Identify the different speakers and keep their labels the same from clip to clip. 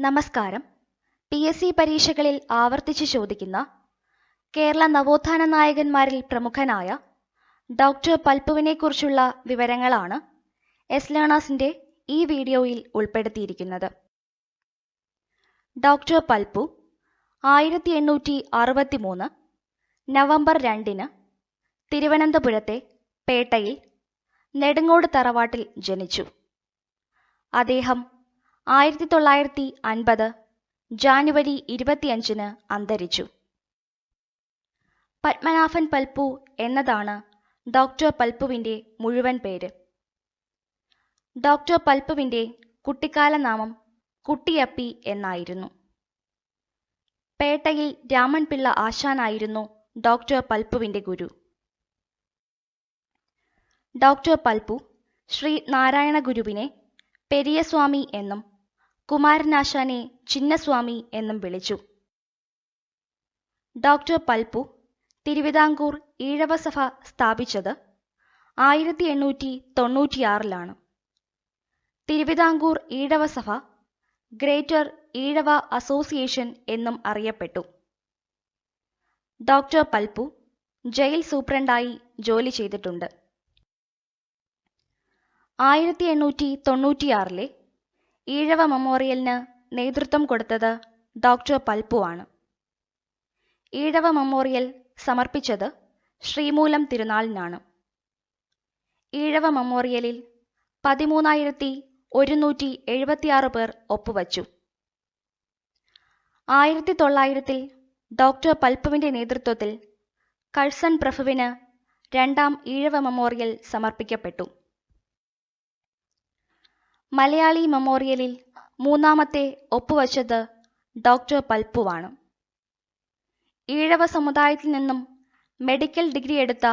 Speaker 1: നമസ്കാരം. PSC പരീക്ഷകളിൽ ആവർത്തിച്ച് ചോദിക്കുന്ന കേരള നവോത്ഥാന നായകന്മാരിൽ പ്രമുഖനായ ഡോക്ടർ പൽപ്പുവിനെക്കുറിച്ചുള്ള വിവരങ്ങളാണ് എസ് ലേണേഴ്സിന്റെ ഈ വീഡിയോയിൽ ഉൾപ്പെടുത്തിയിരിക്കുന്നത്. ഡോക്ടർ പൽപ്പു 1863 നവംബർ 2 തിരുവനന്തപുരത്തെ പേട്ടയിൽ നെടുങ്ങോട് തറവാട്ടിൽ ജനിച്ചു. അദ്ദേഹം 1950 ജാനുവരി 25 അന്തരിച്ചു. പത്മനാഭൻ പൽപ്പു എന്നതാണ് ഡോക്ടർ പൽപ്പുവിന്റെ മുഴുവൻ പേര്. ഡോക്ടർ പൽപ്പുവിന്റെ കുട്ടിക്കാല നാമം കുട്ടിയപ്പി എന്നായിരുന്നു. പേട്ടയിൽ രാമൻപിള്ള ആശാനായിരുന്നു ഡോക്ടർ പൽപ്പുവിന്റെ ഗുരു. ഡോക്ടർ പൽപ്പു ശ്രീ നാരായണ ഗുരുവിനെ പെരിയസ്വാമി എന്നും കുമാരനാശാനെ ചിന്നസ്വാമി എന്നും വിളിച്ചു. ഡോക്ടർ പൽപ്പു തിരുവിതാംകൂർ ഈഴവസഭ സ്ഥാപിച്ചത് 1896 തിരുവിതാംകൂർ ഈഴവസഭ ഗ്രേറ്റർ ഈഴവ അസോസിയേഷൻ എന്നും അറിയപ്പെട്ടു. ഡോക്ടർ പൽപ്പു ജയിൽ സൂപ്രണ്ടായി ജോലി ചെയ്തിട്ടുണ്ട്. 1896 ഈഴവ മെമ്മോറിയലിന് നേതൃത്വം കൊടുത്തത് ഡോക്ടർ പൽപ്പുവാണ്. ഈഴവ മെമ്മോറിയൽ സമർപ്പിച്ചത് ശ്രീമൂലം തിരുനാളിനാണ്. ഈഴവ മെമ്മോറിയലിൽ 13,176 പേർ ഒപ്പുവച്ചു. 1900 ഡോക്ടർ പൽപ്പുവിന്റെ നേതൃത്വത്തിൽ കഴ്സൺ പ്രഭുവിന് 2ാം ഈഴവ മെമ്മോറിയൽ സമർപ്പിക്കപ്പെട്ടു. മലയാളി മെമ്മോറിയലിൽ 3ാമത്തെ ഒപ്പുവച്ചത് ഡോക്ടർ പൽപ്പുവാണ്. ഈഴവ സമുദായത്തിൽ നിന്നും മെഡിക്കൽ ഡിഗ്രി എടുത്ത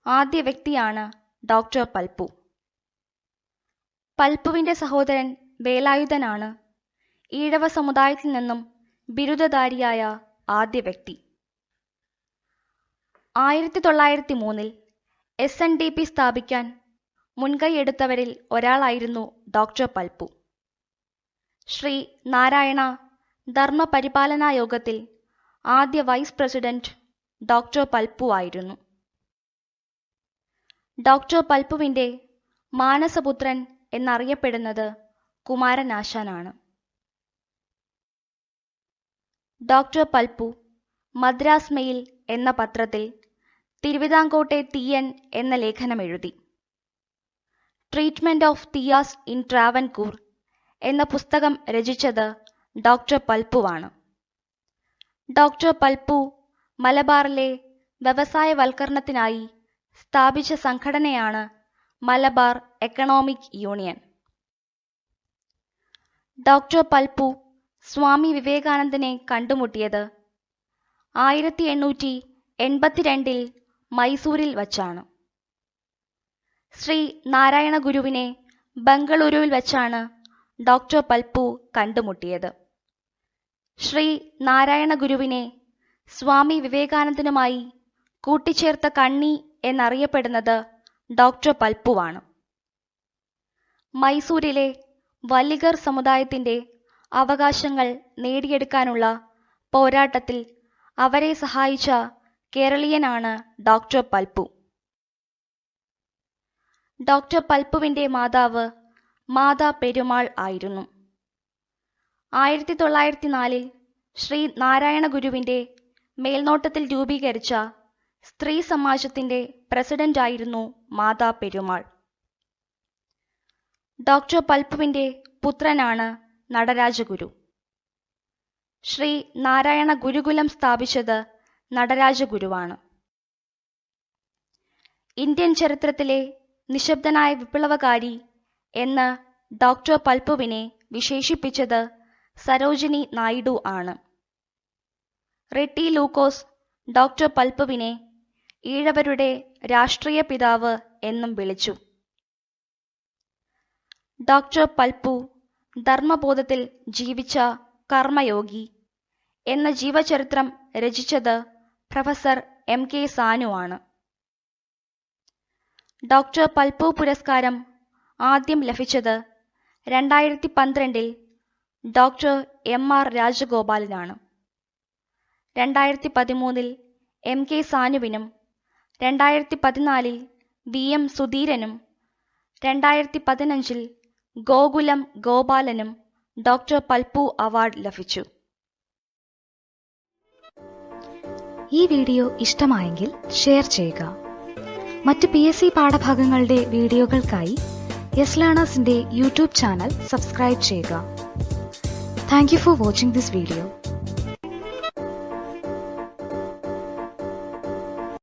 Speaker 1: ആദ്യ വ്യക്തിയാണ് ഡോക്ടർ പൽപ്പു. പൽപ്പുവിന്റെ സഹോദരൻ വേലായുധനാണ് ഈഴവ സമുദായത്തിൽ നിന്നും ബിരുദധാരിയായ ആദ്യ വ്യക്തി. 1903 SNDP സ്ഥാപിക്കാൻ മുൻകൈയെടുത്തവരിൽ ഒരാളായിരുന്നു ഡോക്ടർ പൽപ്പു. ശ്രീ നാരായണ ധർമ്മപരിപാലനാ യോഗത്തിൽ ആദ്യ വൈസ് പ്രസിഡന്റ് ഡോക്ടർ പൽപ്പു ആയിരുന്നു. ഡോക്ടർ പൽപ്പുവിന്റെ മാനസപുത്രൻ എന്നറിയപ്പെടുന്നത് കുമാരനാശാനാണ്. ഡോക്ടർ പൽപ്പു മദ്രാസ് മെയിൽ എന്ന പത്രത്തിൽ തിരുവിതാംകോട്ടെ തീയൻ എന്ന ലേഖനം എഴുതി. Treatment of Thiyyas in Travancore എന്ന പുസ്തകം രചിച്ചത് ഡോക്ടർ പൽപ്പുവാണ്. ഡോക്ടർ പൽപ്പു മലബാറിലെ വ്യവസായവൽക്കരണത്തിനായി സ്ഥാപിച്ച സംഘടനയാണ് Malabar economic union. Doctor Palpu Swami വിവേകാനന്ദനെ കണ്ടുമുട്ടിയത് 1882 മൈസൂരിൽ വച്ചാണ്. ശ്രീ നാരായണ ഗുരുവിനെ ബംഗളൂരുവിൽ വച്ചാണ് ഡോക്ടർ പൽപ്പു കണ്ടുമുട്ടിയത്. ശ്രീ നാരായണ ഗുരുവിനെ സ്വാമി വിവേകാനന്ദനുമായി കൂട്ടിച്ചേർത്ത കണ്ണി എന്നറിയപ്പെടുന്നത് ഡോക്ടർ പൽപ്പുവാണ്. മൈസൂരിലെ വലിഗർ സമുദായത്തിന്റെ അവകാശങ്ങൾ നേടിയെടുക്കാനുള്ള പോരാട്ടത്തിൽ അവരെ സഹായിച്ച കേരളീയനാണ് ഡോക്ടർ പൽപ്പു. ഡോക്ടർ പൽപ്പുവിന്റെ മാതാവ് മാതാ പെരുമാൾ ആയിരുന്നു. 1904 ശ്രീ നാരായണ ഗുരുവിന്റെ മേൽനോട്ടത്തിൽ രൂപീകരിച്ച സ്ത്രീ സമാജത്തിന്റെ പ്രസിഡന്റായിരുന്നു മാതാ പെരുമാൾ. ഡോക്ടർ പൽപ്പുവിന്റെ പുത്രനാണ് നടരാജഗുരു. ശ്രീ നാരായണ ഗുരുകുലം സ്ഥാപിച്ചത് നടരാജഗുരുവാണ്. ഇന്ത്യൻ ചരിത്രത്തിലെ നിശബ്ദനായ വിപ്ലവകാരി എന്ന് ഡോക്ടർ പൽപ്പുവിനെ വിശേഷിപ്പിച്ചത് സരോജിനി നായിഡു ആണ്. റെട്ടി ലൂക്കോസ് ഡോക്ടർ പൽപ്പുവിനെ ഈഴവരുടെ രാഷ്ട്രീയ പിതാവ് എന്നും വിളിച്ചു. ഡോക്ടർ പൽപ്പു ധർമ്മബോധത്തിൽ ജീവിച്ച കർമ്മയോഗി എന്ന ജീവചരിത്രം രചിച്ചത് പ്രൊഫസർ MK സാനു ആണ്. ഡോക്ടർ പൽപ്പു പുരസ്കാരം ആദ്യം ലഭിച്ചത് 2012 ഡോക്ടർ MR രാജഗോപാലനാണ്. 2013 MK സാനുവിനും 2014 VM സുധീരനും 2015 ഗോകുലം ഗോപാലനും ഡോക്ടർ പൽപ്പു അവാർഡ് ലഭിച്ചു.
Speaker 2: ഈ വീഡിയോ ഇഷ്ടമായെങ്കിൽ ഷെയർ ചെയ്യുക. മറ്റ് PSC പാഠഭാഗങ്ങളുടെ വീഡിയോകൾക്കായി യെസ് ലേണേഴ്സിന്റെ യൂട്യൂബ് ചാനൽ സബ്സ്ക്രൈബ് ചെയ്യുക. Thank you for watching this video.